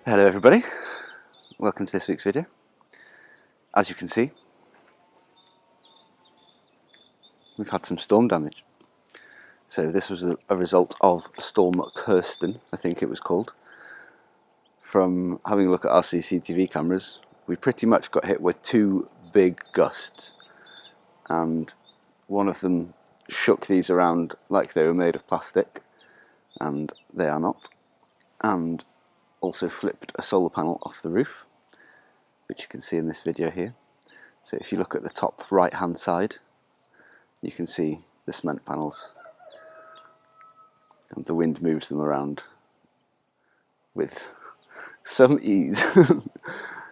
Hello everybody, welcome to this week's video. As you can see, we've had some storm damage. So this was a result of Storm Kirsten, I think it was called. From having a look at our CCTV cameras, we pretty much got hit with two big gusts, and one of them shook these around like they were made of plastic, and they are not, and also flipped a solar panel off the roof, which you can see in this video here. So if you look at the top right hand side, you can see the cement panels, and the wind moves them around with some ease.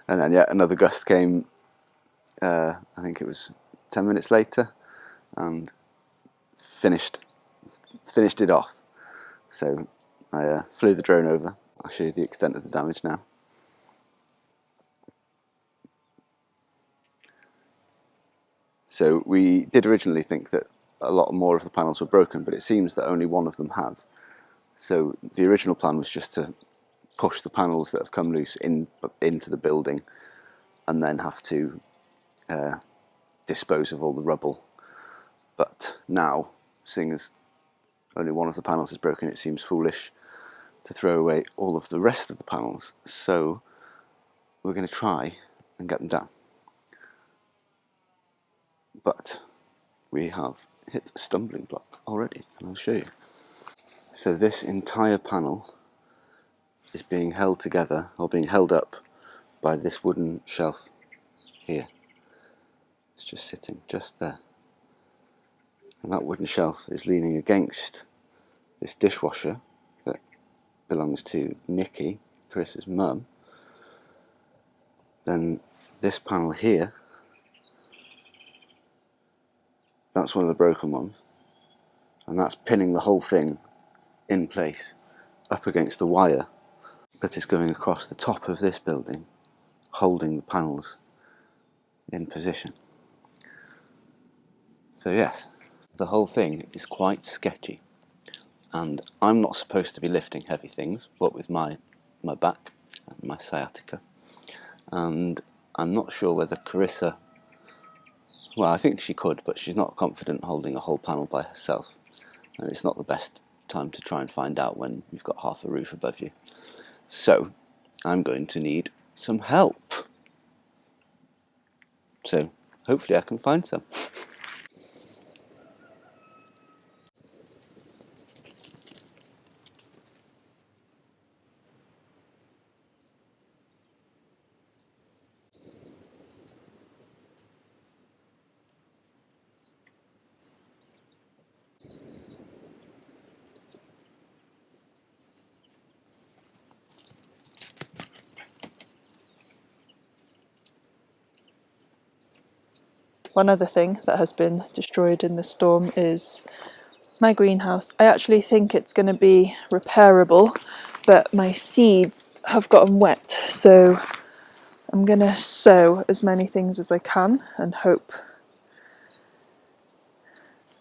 And then yet another gust came, I think it was 10 minutes later, and finished it off. So I flew the drone over. I'll show you the extent of the damage now. So we did originally think that a lot more of the panels were broken, but it seems that only one of them has. So the original plan was just to push the panels that have come loose into the building, and then have to dispose of all the rubble. But now, seeing as only one of the panels is broken, it seems foolish to throw away all of the rest of the panels. So we're going to try and get them down. But we have hit a stumbling block already, and I'll show you. So this entire panel is being held together, or being held up, by this wooden shelf here. It's just sitting just there. And that wooden shelf is leaning against this dishwasher that belongs to Nikki, Chris's mum. Then this panel here, that's one of the broken ones, and that's pinning the whole thing in place up against the wire that is going across the top of this building, holding the panels in position. So yes, the whole thing is quite sketchy, and I'm not supposed to be lifting heavy things, what with my back and my sciatica, and I'm not sure whether Carissa, well, I think she could, but she's not confident holding a whole panel by herself, and it's not the best time to try and find out when you've got half a roof above you. So I'm going to need some help. So hopefully I can find some. One other thing that has been destroyed in the storm is my greenhouse. I actually think it's going to be repairable, but my seeds have gotten wet, so I'm going to sow as many things as I can and hope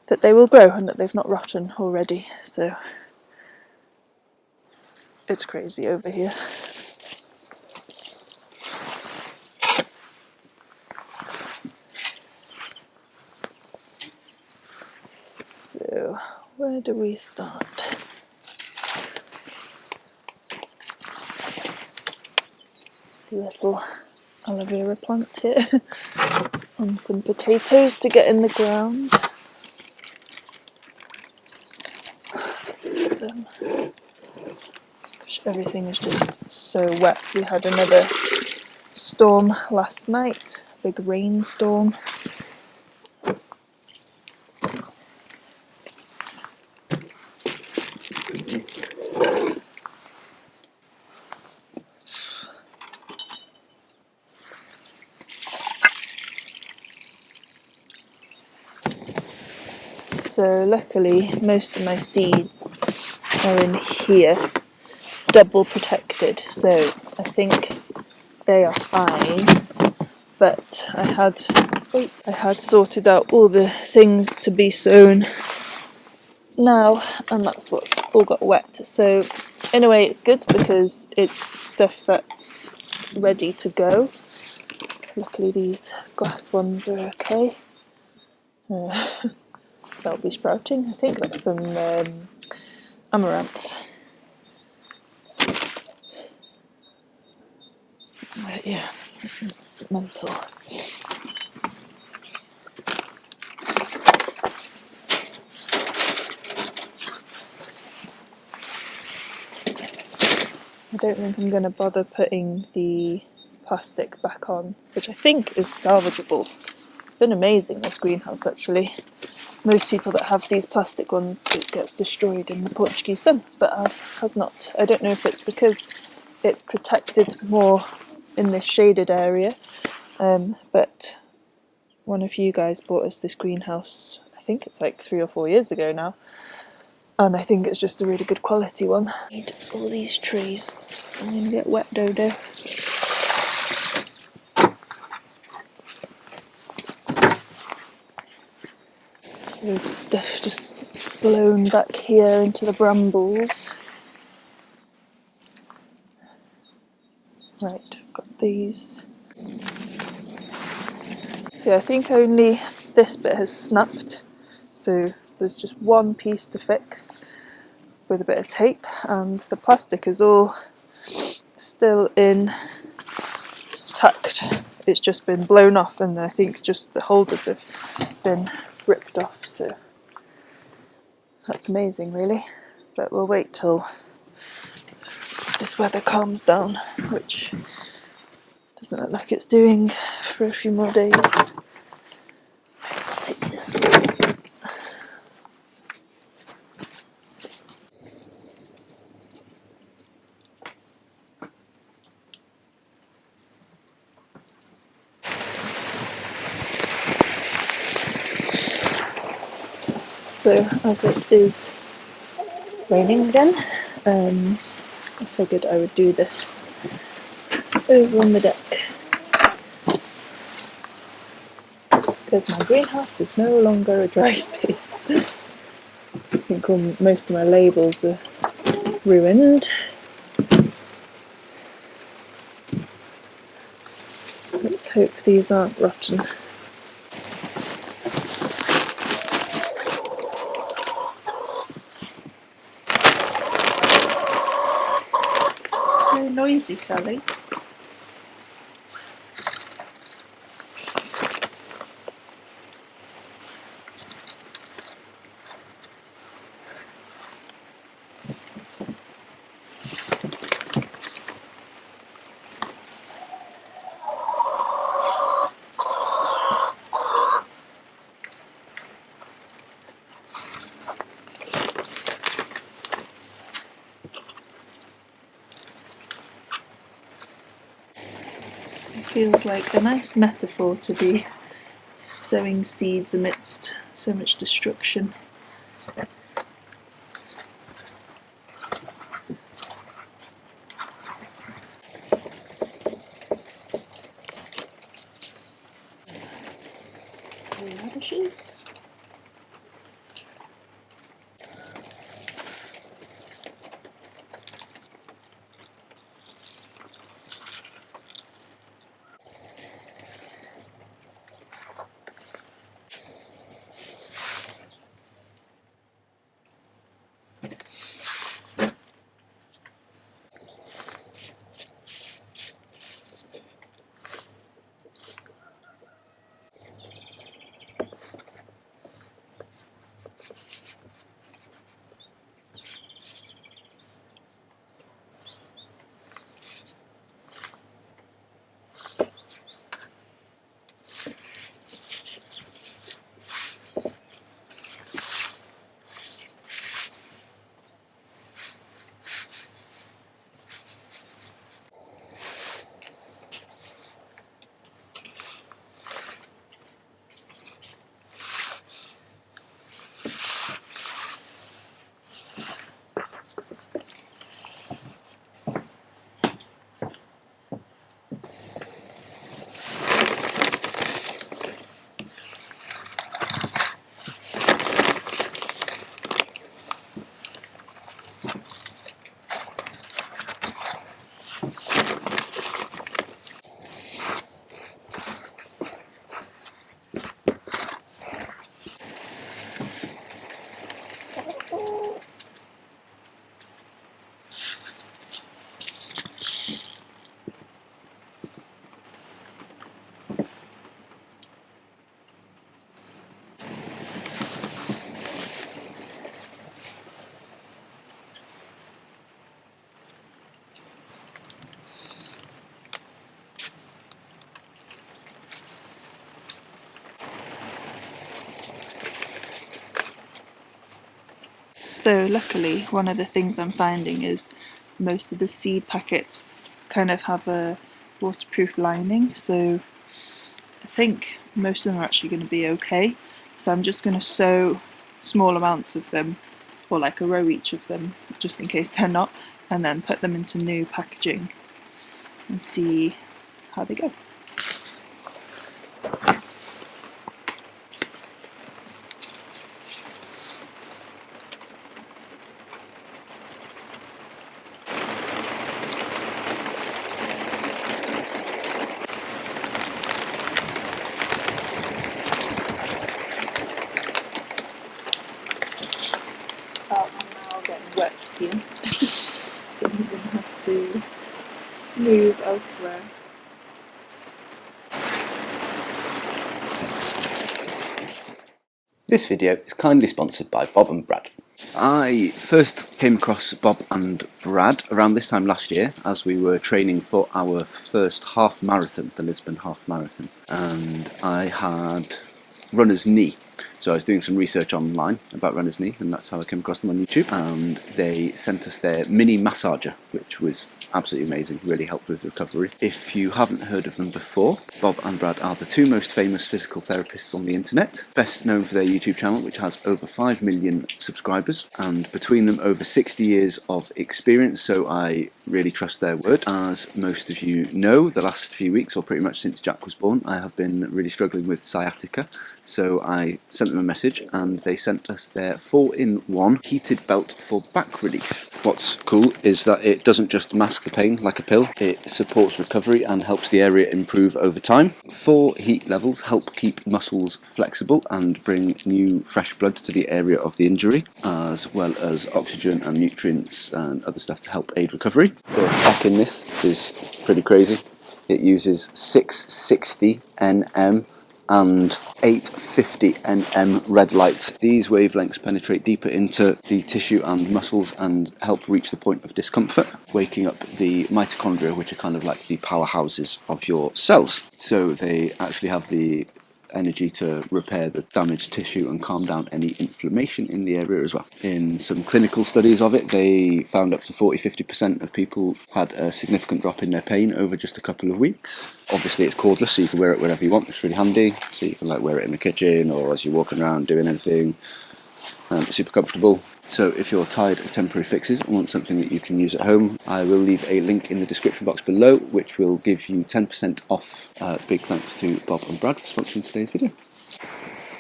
that they will grow and that they've not rotten already. So it's crazy over here. So where do we start? It's a little aloe vera plant here and some potatoes to get in the ground. Let's put them. Gosh, everything is just so wet. We had another storm last night, big rainstorm. So luckily most of my seeds are in here, double protected, so I think they are fine. But I had sorted out all the things to be sown now, and that's what's all got wet. So in a way it's good because it's stuff that's ready to go. Luckily these glass ones are okay. That'll be sprouting. I think that's some amaranth. But yeah, it's mental. I don't think I'm going to bother putting the plastic back on, which I think is salvageable. It's been amazing, this greenhouse actually. Most people that have these plastic ones, it gets destroyed in the Portuguese sun, but ours has not. I don't know if it's because it's protected more in this shaded area, but one of you guys bought us this greenhouse, I think it's like 3 or 4 years ago now, and I think it's just a really good quality one. Need all these trees. I'm going to get wet dodo. Loads of stuff just blown back here into the brambles. Right, got these. See, I think only this bit has snapped, so there's just one piece to fix with a bit of tape, and the plastic is all still intact. It's just been blown off, and I think just the holders have been ripped off, so that's amazing really. But we'll wait till this weather calms down, which doesn't look like it's doing for a few more days. I'll take this. So as it is raining again, I figured I would do this over on the deck, because my greenhouse is no longer a dry space. I think most of my labels are ruined. Let's hope these aren't rotten. Very noisy, Sally. Feels like a nice metaphor to be sowing seeds amidst so much destruction. Radishes. So luckily, one of the things I'm finding is most of the seed packets kind of have a waterproof lining, so I think most of them are actually going to be okay. So I'm just going to sow small amounts of them, or like a row each of them, just in case they're not, and then put them into new packaging and see how they go. I'm now getting wet here, so I'm going to have to move elsewhere. This video is kindly sponsored by Bob and Brad. I first came across Bob and Brad around this time last year as we were training for our first half marathon, the Lisbon half marathon, and I had runner's knee. So I was doing some research online about runner's knee, and that's how I came across them on YouTube, and they sent us their mini massager, which was absolutely amazing, really helped with recovery. If you haven't heard of them before, Bob and Brad are the two most famous physical therapists on the internet, best known for their YouTube channel, which has over 5 million subscribers, and between them over 60 years of experience, so I really trust their word. As most of you know, the last few weeks, or pretty much since Jack was born, I have been really struggling with sciatica, so I sent them a message and they sent us their 4-in-1 heated belt for back relief. What's cool is that it doesn't just mask the pain like a pill, it supports recovery and helps the area improve over time. 4 heat levels help keep muscles flexible and bring new fresh blood to the area of the injury, as well as oxygen and nutrients and other stuff to help aid recovery. The back in this is pretty crazy. It uses 660 nm and 850 nm red light. These wavelengths penetrate deeper into the tissue and muscles and help reach the point of discomfort, waking up the mitochondria, which are kind of like the powerhouses of your cells. So they actually have the energy to repair the damaged tissue and calm down any inflammation in the area as well. In some clinical studies of it, they found up to 40-50% of people had a significant drop in their pain over just a couple of weeks. Obviously it's cordless, so you can wear it wherever you want. It's really handy, so you can like wear it in the kitchen or as you're walking around doing anything. It's super comfortable. So if you're tired of temporary fixes and want something that you can use at home, I will leave a link in the description box below, which will give you 10% off. Big thanks to Bob and Brad for sponsoring today's video.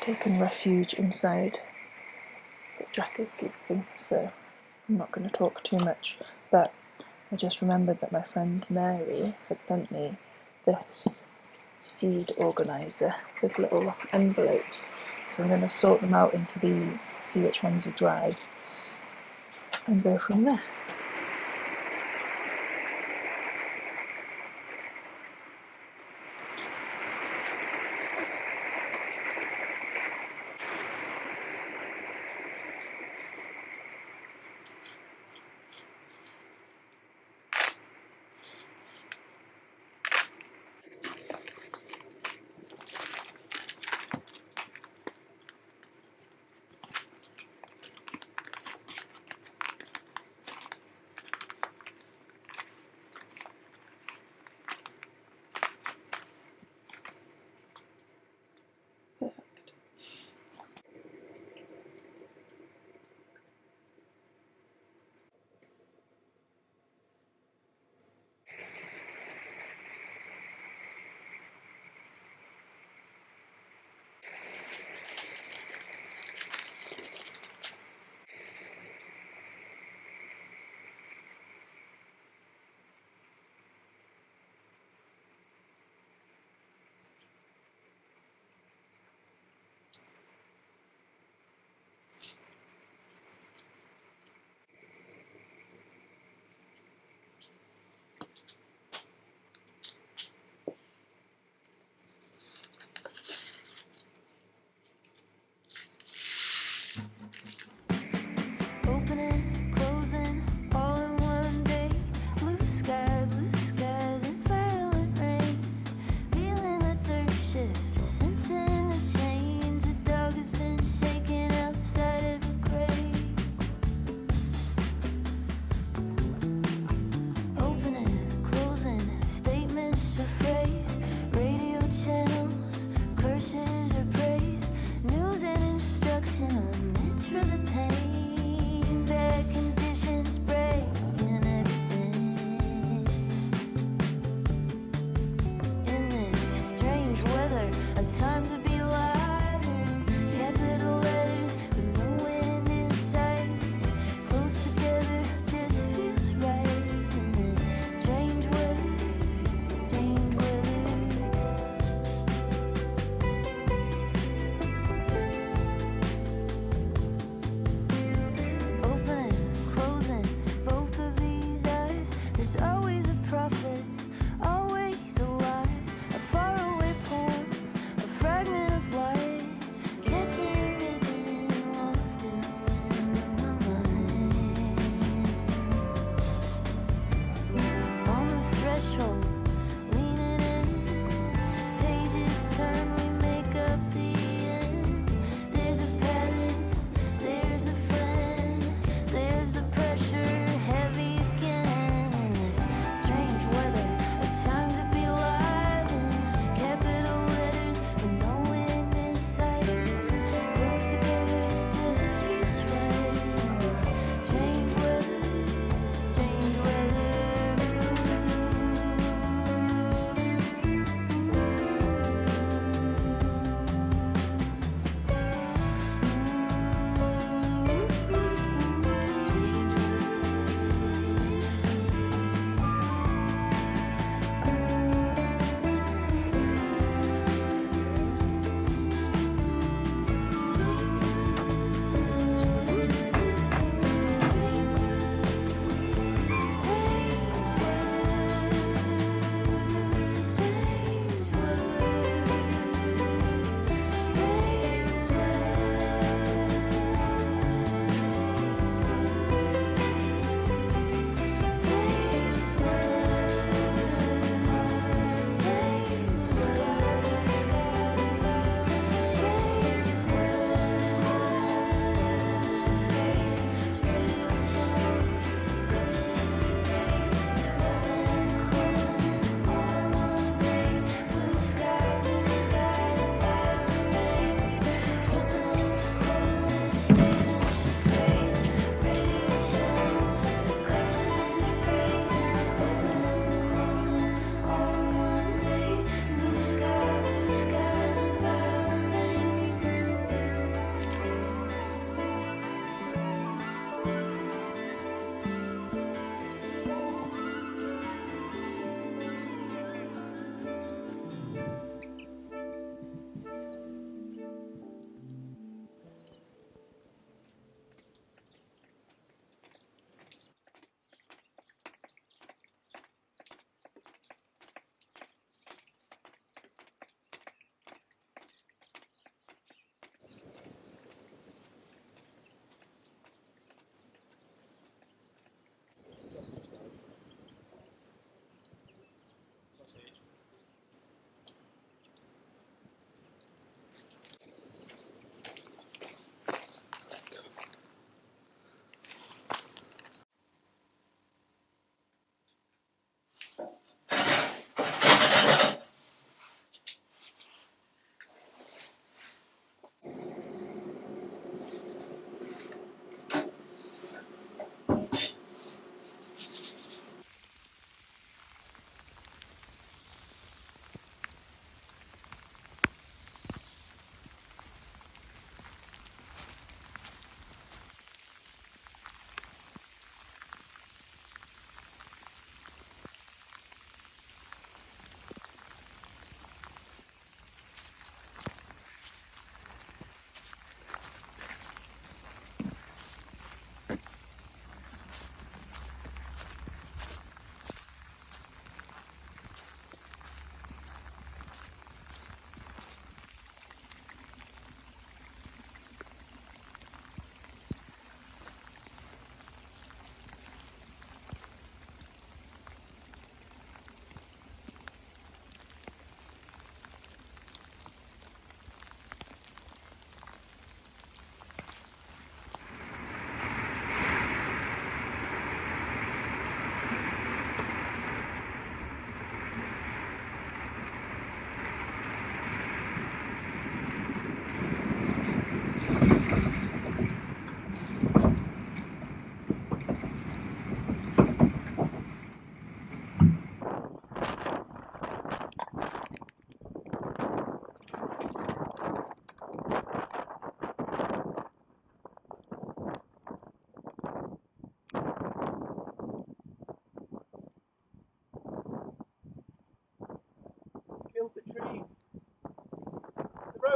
Taken refuge inside, but Jack is sleeping, so I'm not going to talk too much, but I just remembered that my friend Mary had sent me this seed organiser with little envelopes, so I'm going to sort them out into these, see which ones are dry, and go from there.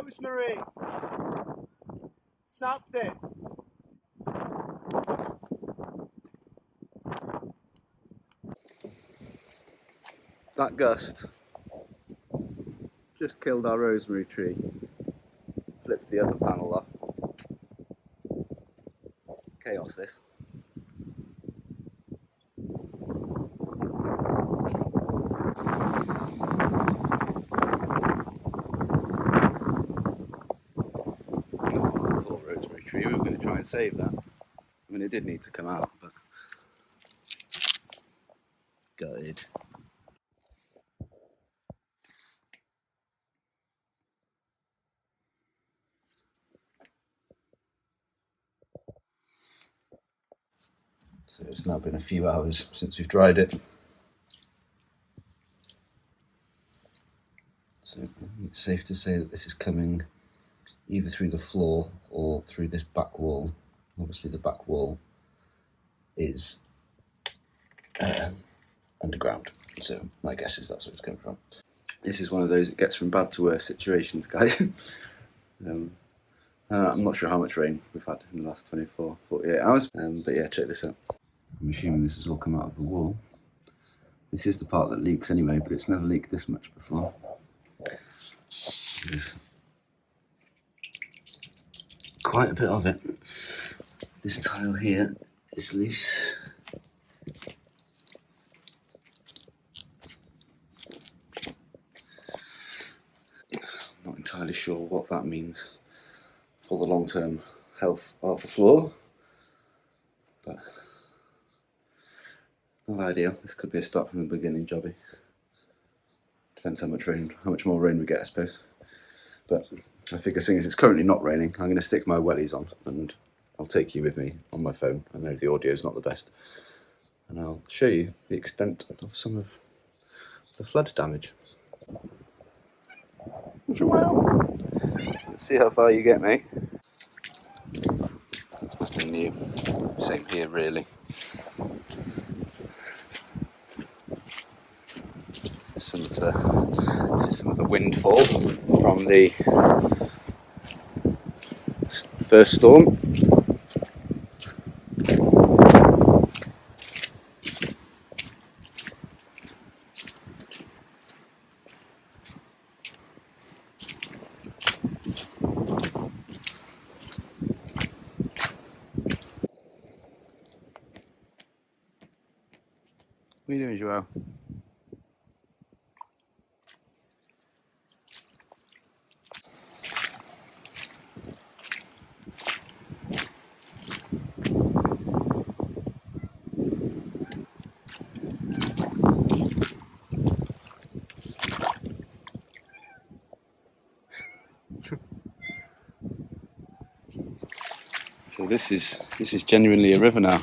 Rosemary! Snapped it! That gust just killed our rosemary tree. Flipped the other panel off. Chaos this. Poor rosemary tree, we were going to try and save that. I mean, it did need to come out, but gutted. So it's now been a few hours since we've dried it. So it's safe to say that this is coming either through the floor or through this back wall. Obviously the back wall is underground, so my guess is that's where it's coming from. This is one of those it gets from bad to worse situations, guys. I'm not sure how much rain we've had in the last 24, 48 hours, but yeah, check this out. I'm assuming this has all come out of the wall. This is the part that leaks anyway, but it's never leaked this much before. There's quite a bit of it. This tile here is loose. I'm not entirely sure what that means for the long-term health of the floor, but not ideal. This could be a start from the beginning jobby. Depends how much more rain we get, I suppose. But I figure seeing as it's currently not raining, I'm going to stick my wellies on and I'll take you with me on my phone. I know the audio is not the best. And I'll show you the extent of some of the flood damage. Wow. Let's see how far you get, mate. There's nothing new. Same here, really. This is some of the windfall from the first storm. What are you doing, Joao? So this is genuinely a river now.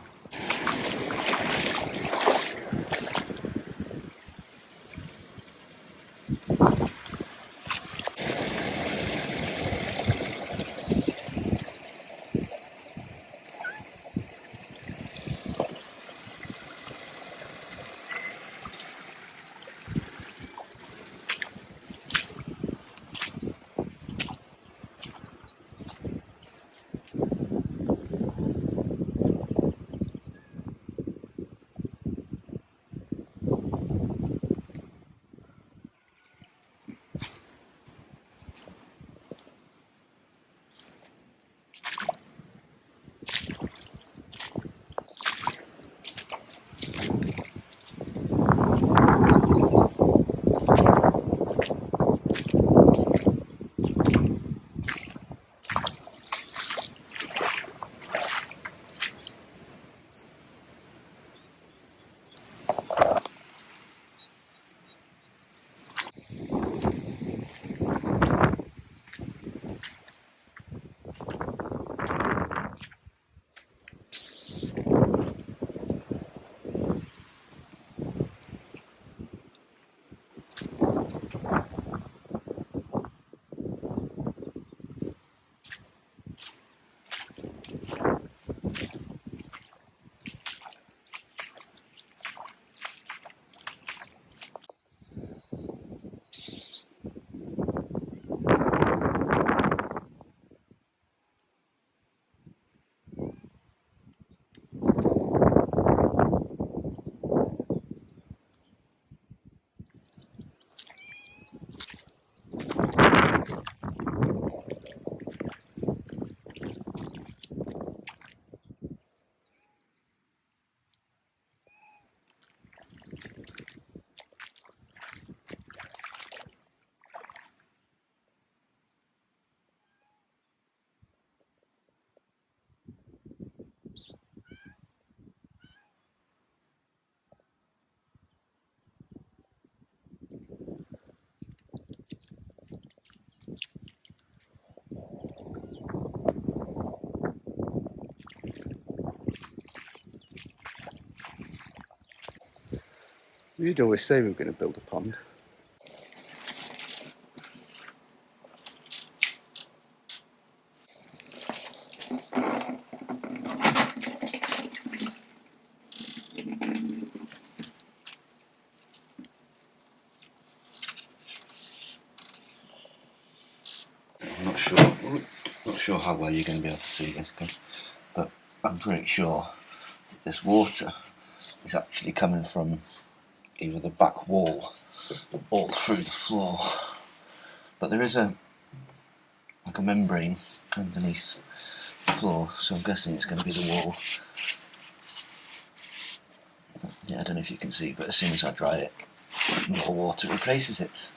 You'd always say we were going to build a pond. I'm not sure how well you're going to be able to see this, but I'm pretty sure that this water is actually coming from either the back wall or through the floor. But there is like a membrane underneath the floor, so I'm guessing it's going to be the wall. Yeah, I don't know if you can see, but as soon as I dry it, more water replaces it.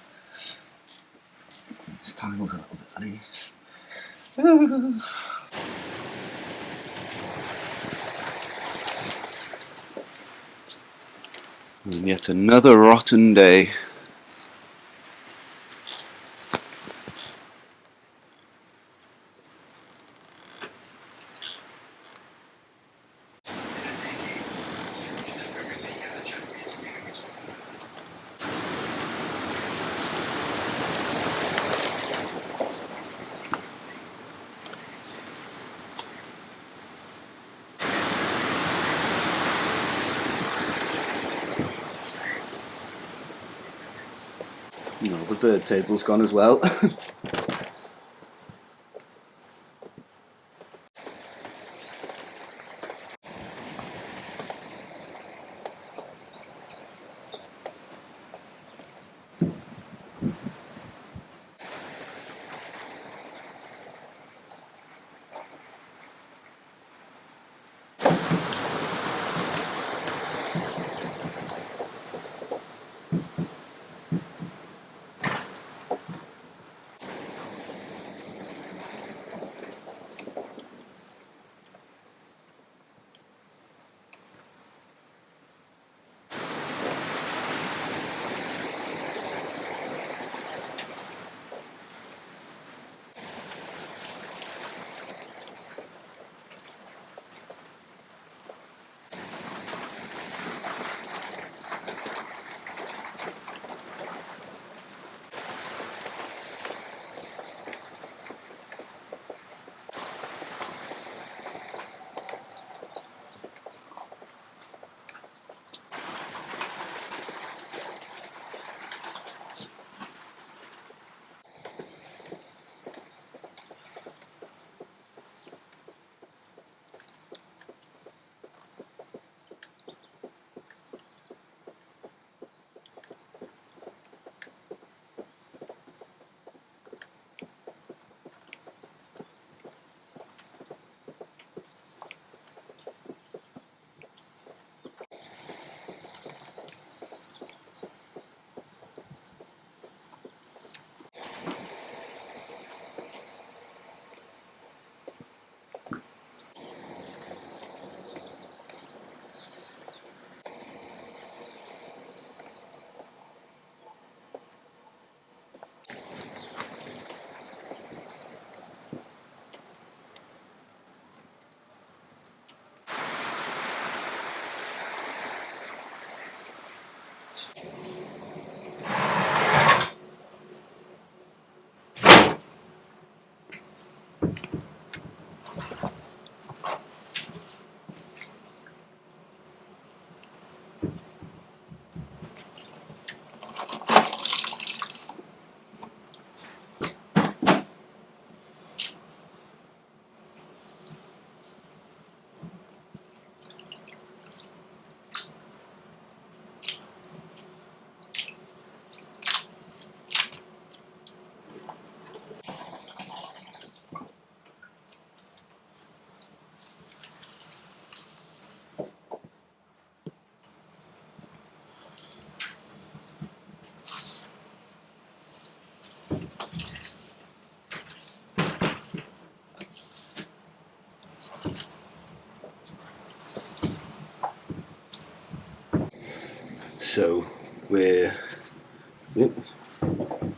This tile's a little bit funny. And yet another rotten day. No, the bird table's gone as well.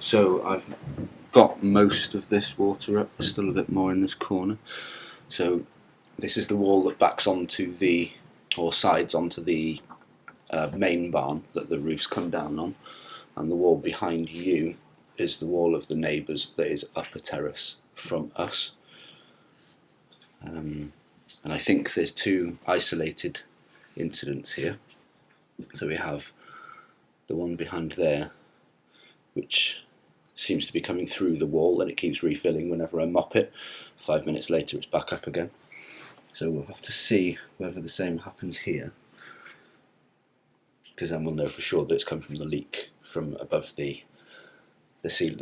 So I've got most of this water up. There's still a bit more in this corner. So this is the wall that backs onto or sides onto the main barn that the roofs come down on, and the wall behind you is the wall of the neighbours that is up a terrace from us. And I think there's two isolated incidents here. So we have the one behind there, which seems to be coming through the wall, and it keeps refilling whenever I mop it. 5 minutes later it's back up again. So we'll have to see whether the same happens here, because then we'll know for sure that it's come from the leak from above the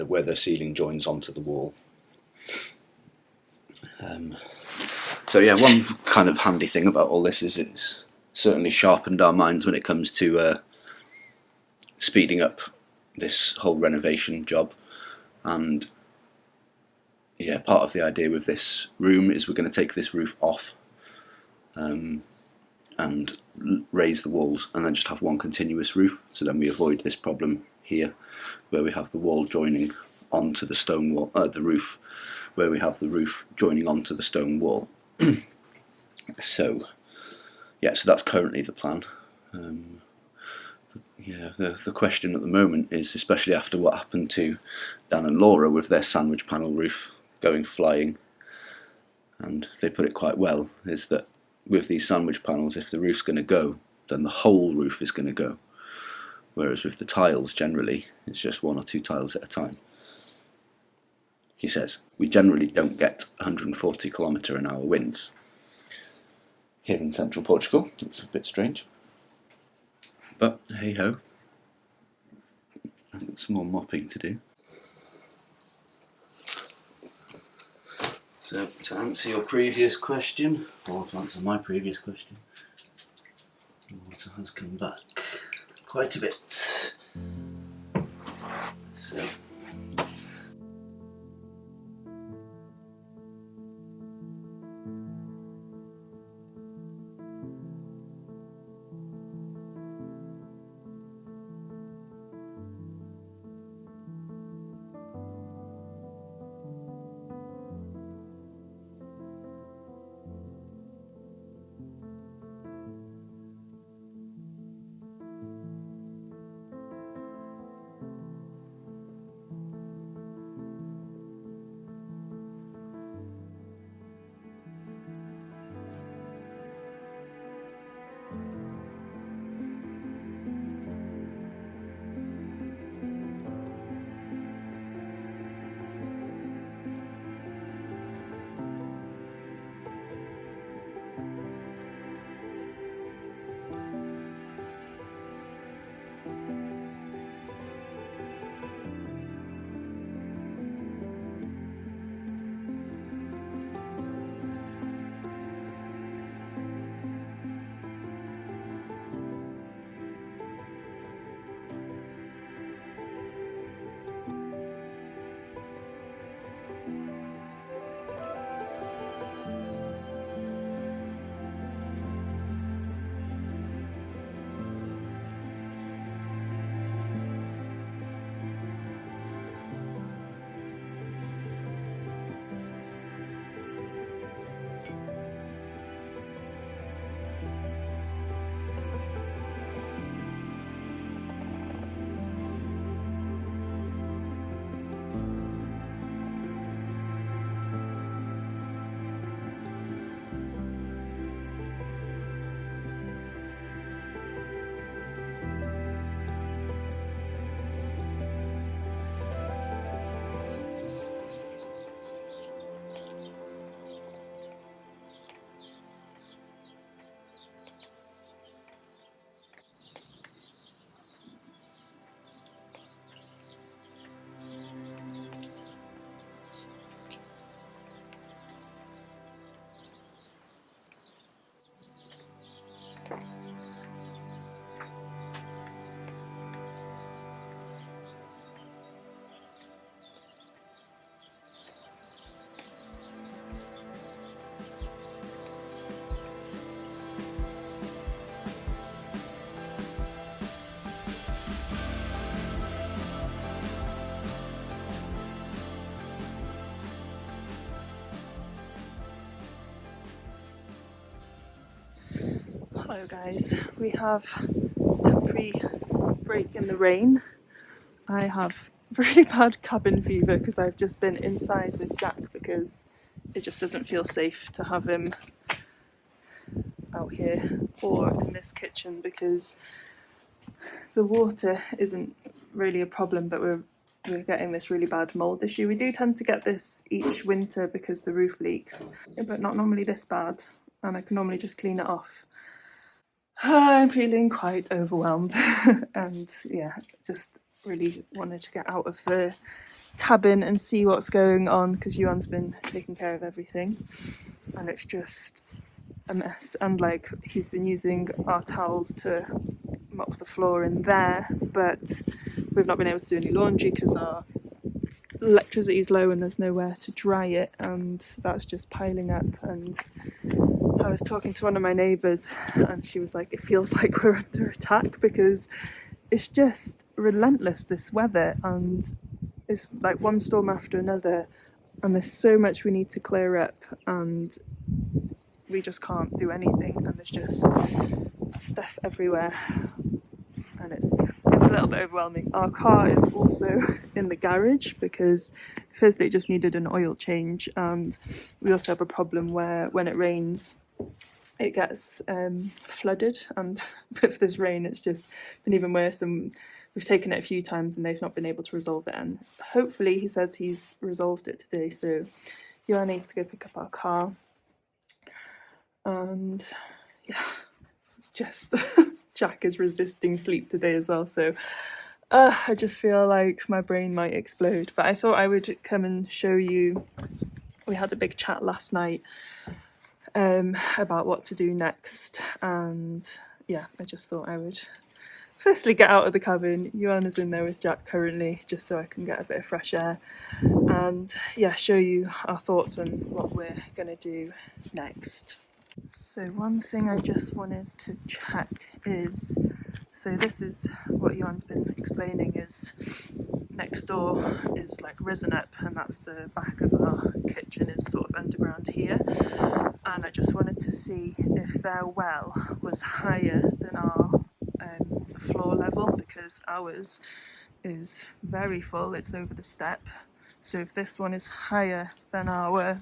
where the ceiling joins onto the wall. So yeah, one kind of handy thing about all this is it's certainly sharpened our minds when it comes to speeding up this whole renovation job. And yeah, part of the idea with this room is we're going to take this roof off and raise the walls and then just have one continuous roof, so then we avoid this problem here where we have the wall joining onto the stone wall, the roof, where we have the roof joining onto the stone wall. So yeah, so that's currently the plan. Yeah, the question at the moment is, especially after what happened to Dan and Laura with their sandwich panel roof going flying, and they put it quite well, is that with these sandwich panels, if the roof's going to go, then the whole roof is going to go. Whereas with the tiles, generally, it's just 1 or 2 tiles at a time. He says, we generally don't get 140 km/h winds here in central Portugal. It's a bit strange. But hey ho, I've got some more mopping to do. So to answer your previous question, or to answer my previous question, the water has come back quite a bit. So hello guys, we have temporary break in the rain. I have really bad cabin fever because I've just been inside with Jack because it just doesn't feel safe to have him out here or in this kitchen because the water isn't really a problem, but we're getting this really bad mould issue. We do tend to get this each winter because the roof leaks, but not normally this bad, and I can normally just clean it off. I'm feeling quite overwhelmed and yeah, just really wanted to get out of the cabin and see what's going on because Yuan's been taking care of everything and it's just a mess. And like, he's been using our towels to mop the floor in there, but we've not been able to do any laundry because our electricity is low and there's nowhere to dry it, and that's just piling up. And I was talking to one of my neighbours and she was like, it feels like we're under attack because it's just relentless, this weather, and it's like one storm after another and there's so much we need to clear up and we just can't do anything, and there's just stuff everywhere and it's a little bit overwhelming. Our car is also in the garage because firstly it just needed an oil change, and we also have a problem where when it rains it gets flooded, and with this rain it's just been even worse, and we've taken it a few times and they've not been able to resolve it, and hopefully he says he's resolved it today, so Johan needs to go pick up our car. And yeah, just Jack is resisting sleep today as well, so I just feel like my brain might explode. But I thought I would come and show you. We had a big chat last night about what to do next, and yeah, I just thought I would firstly get out of the cabin. Yuan is in there with Jack currently, just so I can get a bit of fresh air, and yeah, show you our thoughts on what we're going to do next. So one thing I just wanted to check is, so this is what Yuan's been explaining, is next door is like risen up, and that's the back of our kitchen is sort of underground here, and I just wanted to see if their well was higher than our floor level, because ours is very full, it's over the step. So if this one is higher than our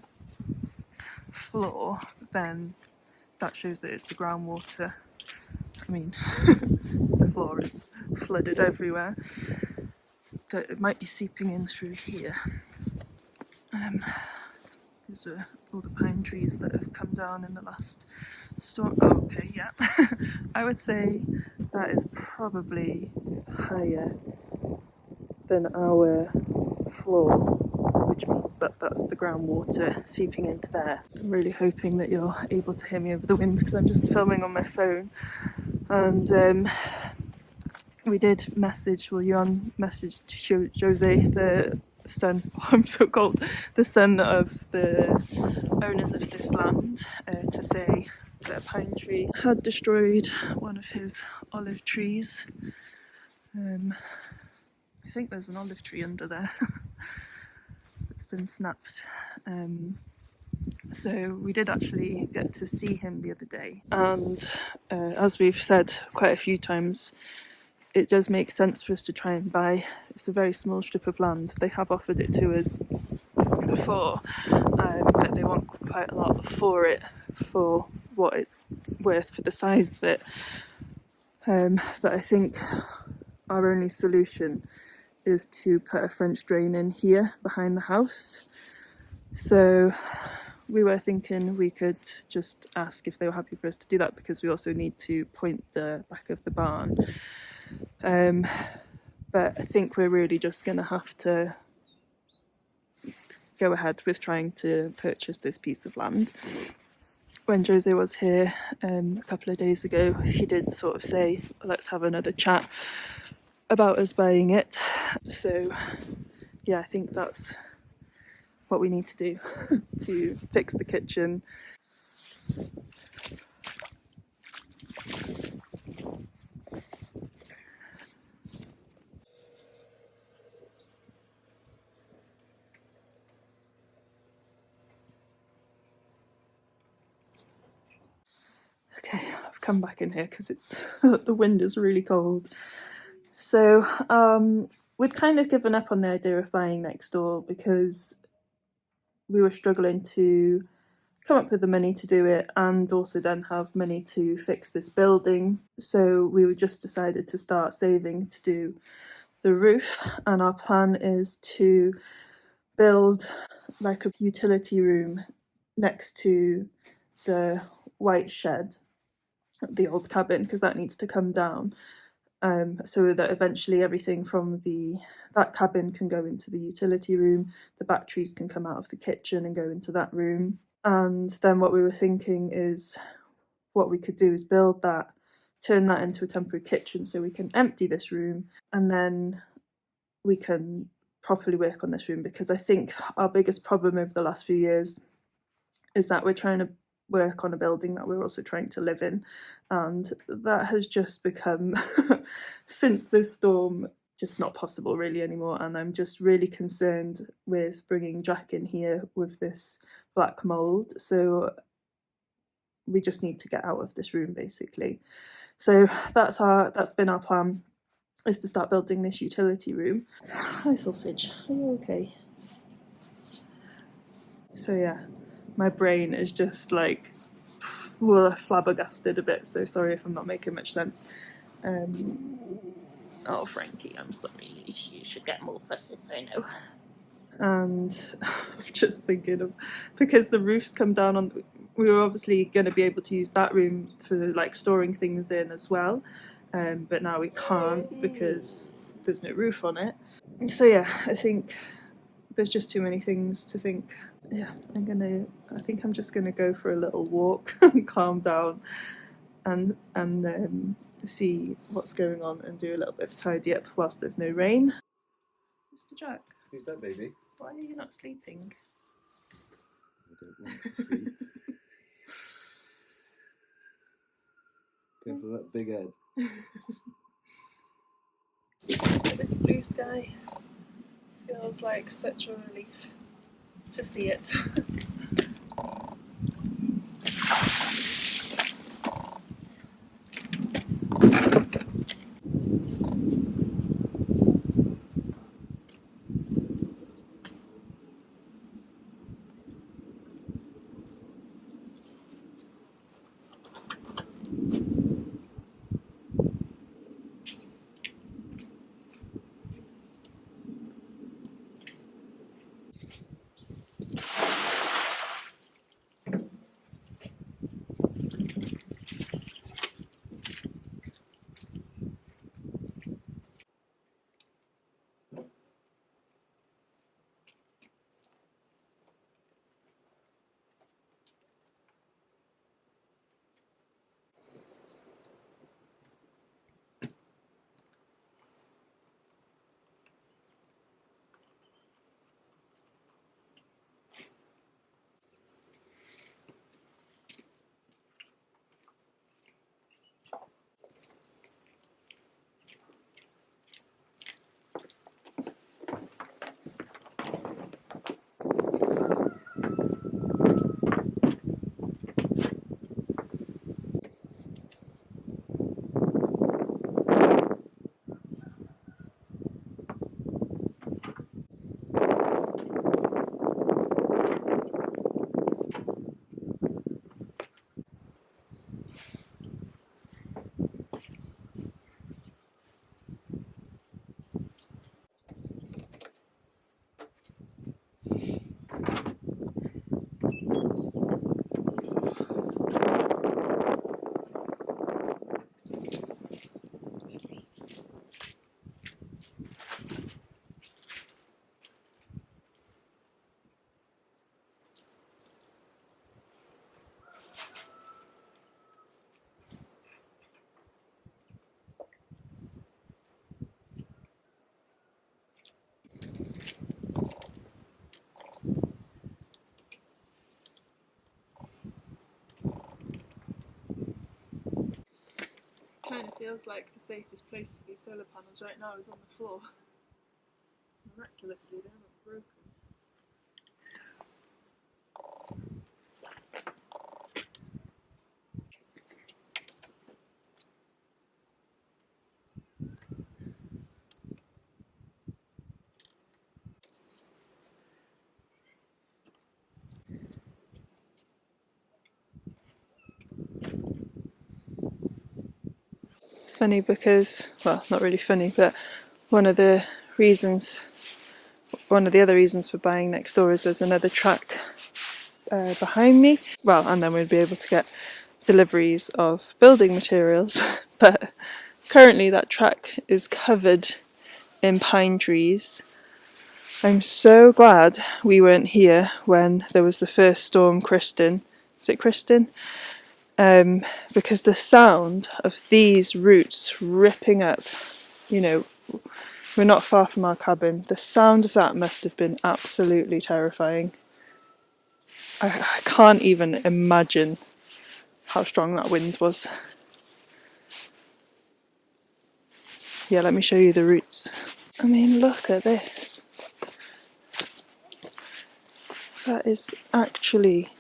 floor, then that shows that it's the groundwater. I mean, the floor is flooded everywhere, that it might be seeping in through here. These are all the pine trees that have come down in the last storm. Oh, okay, yeah. I would say that is probably higher than our floor, which means that that's the groundwater seeping into there. I'm really hoping that you're able to hear me over the wind because I'm just filming on my phone. And we did message, well, Yuan messaged Jose, the son, I'm so cold, the son of the owners of this land, to say that a pine tree had destroyed one of his olive trees. I think there's an olive tree under there that's been snapped. So we did actually get to see him the other day, and as we've said quite a few times, it does make sense for us to try and buy. It's a very small strip of land. They have offered it to us before, but they want quite a lot for it, for what it's worth, for the size of it. But I think our only solution is to put a French drain in here behind the house. So we were thinking we could just ask if they were happy for us to do that, because we also need to point the back of the barn. But I think we're really just going to have to go ahead with trying to purchase this piece of land. When Jose was here a couple of days ago, he did sort of say, let's have another chat about us buying it. So yeah, I think that's what we need to do to fix the kitchen. Okay, I've come back in here because it's the wind is really cold. So we'd kind of given up on the idea of buying next door because we were struggling to come up with the money to do it and also then have money to fix this building. So we just decided to start saving to do the roof, and our plan is to build like a utility room next to the white shed, the old cabin, because that needs to come down, so that eventually everything from that cabin can go into the utility room, the batteries can come out of the kitchen and go into that room. And then what we were thinking is what we could do is build that, turn that into a temporary kitchen so we can empty this room, and then we can properly work on this room, because I think our biggest problem over the last few years is that we're trying to work on a building that we're also trying to live in, and that has just become since this storm just not possible really anymore. And I'm just really concerned with bringing Jack in here with this black mold, so we just need to get out of this room basically. So that's been our plan, is to start building this utility room. Hi sausage, are you okay? So yeah, my brain is just like flabbergasted a bit, so sorry if I'm not making much sense. Oh Frankie, I'm sorry, you should get more fusses, I know. And I'm just thinking of, because the roof's come down on, we were obviously going to be able to use that room for like storing things in as well, but now we can't because there's no roof on it. So yeah, I think there's just too many things to think. Yeah, I think I'm just gonna go for a little walk and calm down and see what's going on and do a little bit of tidy up whilst there's no rain. Mr. Jack. Who's that, baby? Why are you not sleeping? I don't want to sleep. Go for that big head. Look at this blue sky. Feels like such a relief to see it. Kind of feels like the safest place for these solar panels right now is on the floor. Miraculously, they're not broken. funny because, well, not really funny, but one of the other reasons for buying next door is there's another track behind me. Well, and then we'd be able to get deliveries of building materials. But currently that track is covered in pine trees. I'm so glad we weren't here when there was the first storm, Kristen. Is it Kristen? Because the sound of these roots ripping up, you know, we're not far from our cabin. The sound of that must have been absolutely terrifying. I can't even imagine how strong that wind was. Yeah, let me show you the roots. I mean, look at this. That is actually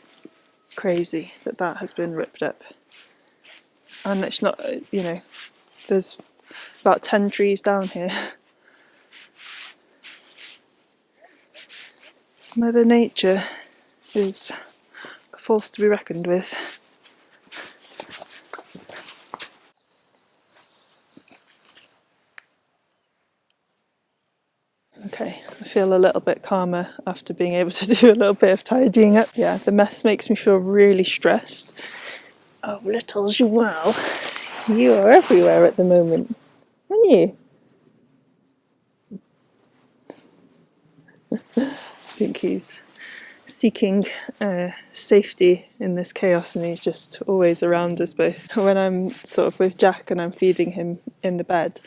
crazy that has been ripped up. And it's not, you know, there's about 10 trees down here. Mother Nature is a force to be reckoned with. Okay, I feel a little bit calmer after being able to do a little bit of tidying up. Yeah, the mess makes me feel really stressed. Oh, little Joelle, you are everywhere at the moment, aren't you? I think he's seeking safety in this chaos, and he's just always around us both. When I'm sort of with Jack and I'm feeding him in the bed,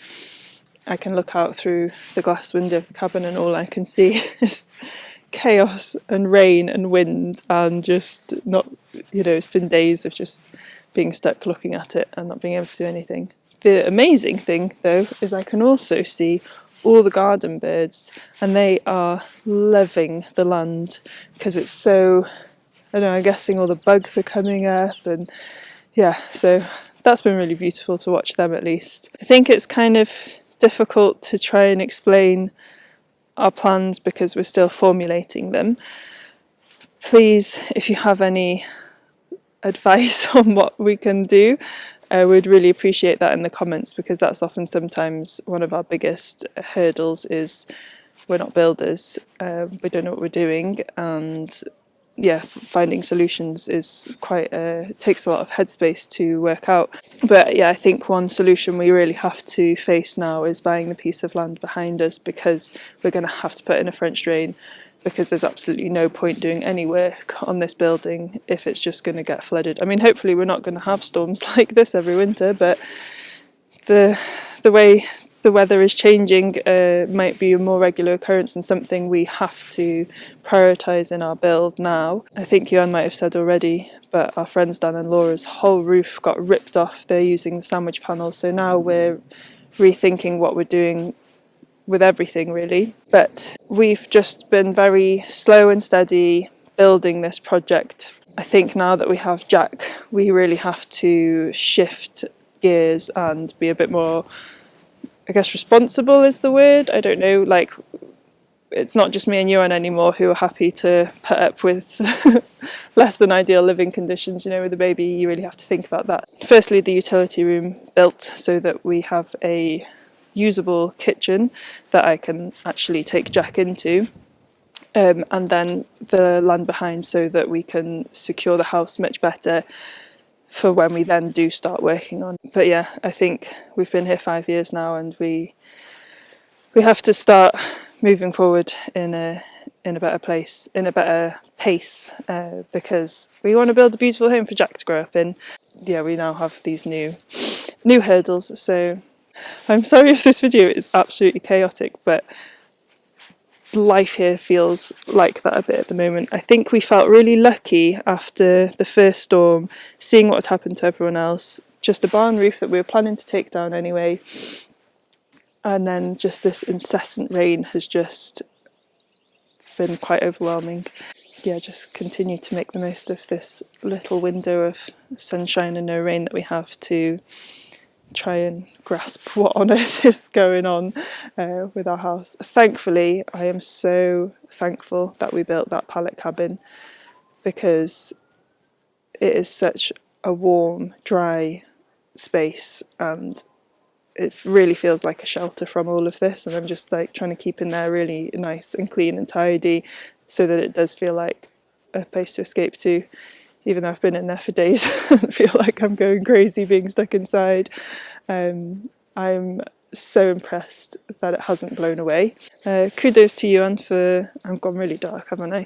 I can look out through the glass window of the cabin and all I can see is chaos and rain and wind, and just not, you know, it's been days of just being stuck looking at it and not being able to do anything. The amazing thing though is I can also see all the garden birds, and they are loving the land because it's so, I don't know, I'm guessing all the bugs are coming up, and yeah, so that's been really beautiful to watch them at least. I think it's kind of difficult to try and explain our plans because we're still formulating them. Please, if you have any advice on what we can do, we'd really appreciate that in the comments, because that's often sometimes one of our biggest hurdles is we're not builders, we don't know what we're doing, and yeah, finding solutions is quite takes a lot of headspace to work out. But yeah, I think one solution we really have to face now is buying the piece of land behind us, because we're going to have to put in a French drain, because there's absolutely no point doing any work on this building if it's just going to get flooded. I mean, hopefully we're not going to have storms like this every winter, but the way the weather is changing might be a more regular occurrence, and something we have to prioritise in our build now. I think Johan might have said already, but our friends Dan and Laura's whole roof got ripped off. They're using the sandwich panels, so now we're rethinking what we're doing with everything really. But we've just been very slow and steady building this project. I think now that we have Jack, we really have to shift gears and be a bit more, I guess, responsible is the word. I don't know, like, it's not just me and Ewan anymore who are happy to put up with less than ideal living conditions. You know, with a baby, you really have to think about that. Firstly, the utility room built so that we have a usable kitchen that I can actually take Jack into. And then the land behind so that we can secure the house much better for when we then do start working on. But yeah, I think we've been here 5 years now, and we have to start moving forward in a better place, in a better pace, because we want to build a beautiful home for Jack to grow up in. Yeah, we now have these new hurdles, so I'm sorry if this video is absolutely chaotic, but life here feels like that a bit at the moment. I think we felt really lucky after the first storm, seeing what had happened to everyone else. Just a barn roof that we were planning to take down anyway, and then just this incessant rain has just been quite overwhelming. Yeah, just continue to make the most of this little window of sunshine and no rain that we have to try and grasp what on earth is going on with our house. Thankfully, I am so thankful that we built that pallet cabin, because it is such a warm, dry space, and it really feels like a shelter from all of this, and I'm just like trying to keep in there really nice and clean and tidy so that it does feel like a place to escape to, even though I've been in there for days and feel like I'm going crazy being stuck inside. I'm so impressed that it hasn't blown away. Kudos to Yuan for, I've gone really dark, haven't I?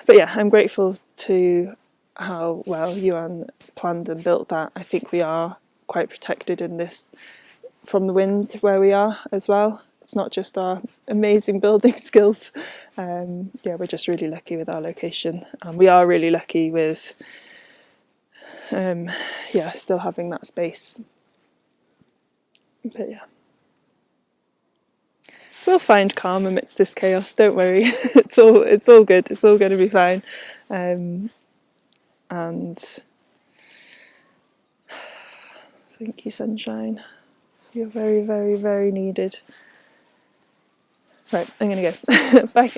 But yeah, I'm grateful to how well Yuan planned and built that. I think we are quite protected in this from the wind where we are as well. It's not just our amazing building skills. Yeah, we're just really lucky with our location, and we are really lucky with still having that space. But yeah, we'll find calm amidst this chaos. Don't worry. It's all good. It's all going to be fine. And thank you, sunshine. You're very, very, very needed. Right, I'm gonna go. Bye.